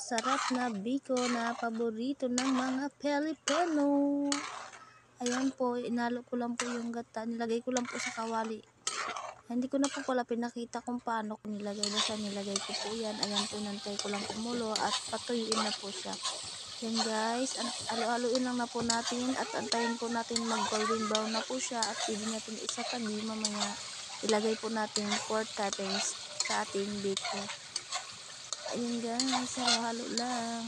masarap na biko na paborito ng mga Pilipino. Ayan po, inalo ko lang po yung gata. Nilagay ko lang po sa kawali. Hindi ko na po pala pinakita kung paano ko nilagay. Basta nilagay ko po yan. Ayan po, nantay ko lang kumulo at patuyuin na po siya. Yan guys, alo-aloin lang na po natin at antayin po natin mag golden brown na po siya at pwede natin isa tabi mamaya. Ilagay po natin 4 toppings sa ating biko. Ayan guys, halo-halo lang.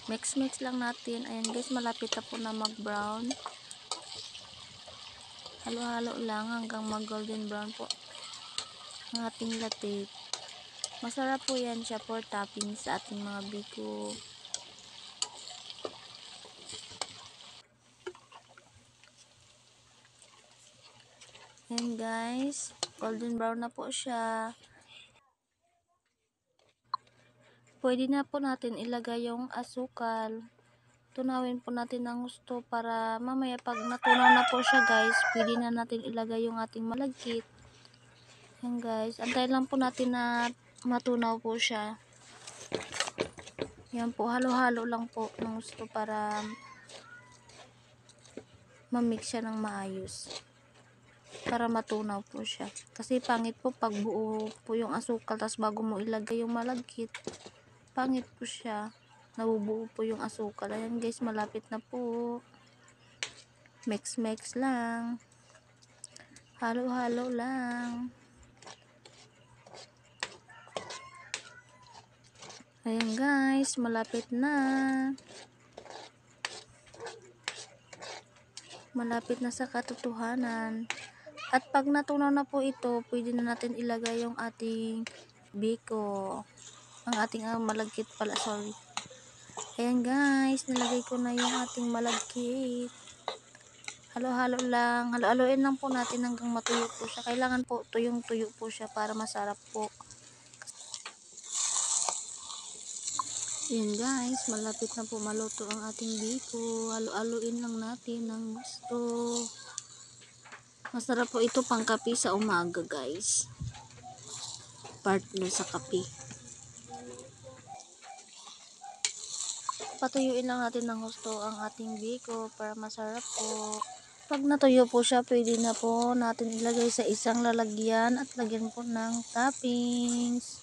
Mix lang natin. Ayan guys, malapit na po na mag-brown. Halo-halo lang hanggang mag-golden brown po ang ating latik. Masarap po yan siya for toppings sa ating mga biko. Ayan guys, golden brown na po siya. Pwede na po natin ilagay yung asukal. Tunawin po natin ng gusto para mamaya pag natunaw na po siya guys, pwede na natin ilagay yung ating malagkit. Yan guys, antay lang po natin na matunaw po siya. Yan po, halo-halo lang po ng gusto para mamix siya ng maayos. Para matunaw po siya. Kasi pangit po pag buo po yung asukal tapos bago mo ilagay yung malagkit. Pangit po siya. Nabubuo po yung asukal. Ayan guys, malapit na po. Mix lang. Halo-halo lang. Ayan guys, malapit na. Malapit na sa katotohanan. At pag natunaw na po ito, pwede na natin ilagay yung ating biko. Ang ating malagkit pala, sorry. Ayan guys, nilagay ko na yung ating malagkit. Halo-halo lang. Halo-haloin lang po natin hanggang matuyo po siya. Kailangan po tuyong-tuyo po siya para masarap po. Ayan guys, malapit na po maluto ang ating biko. Halo-haloin lang natin ng gusto. Masarap po ito pang kape sa umaga guys. Partner sa kape. Patuyuin lang natin ng gusto ang ating biko para masarap po. Pag natuyo po siya, pwede na po natin ilagay sa isang lalagyan at lagyan po ng toppings.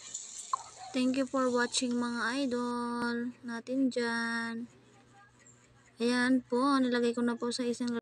Thank you for watching mga idol natin dyan. Ayan po, nilagay ko na po sa isang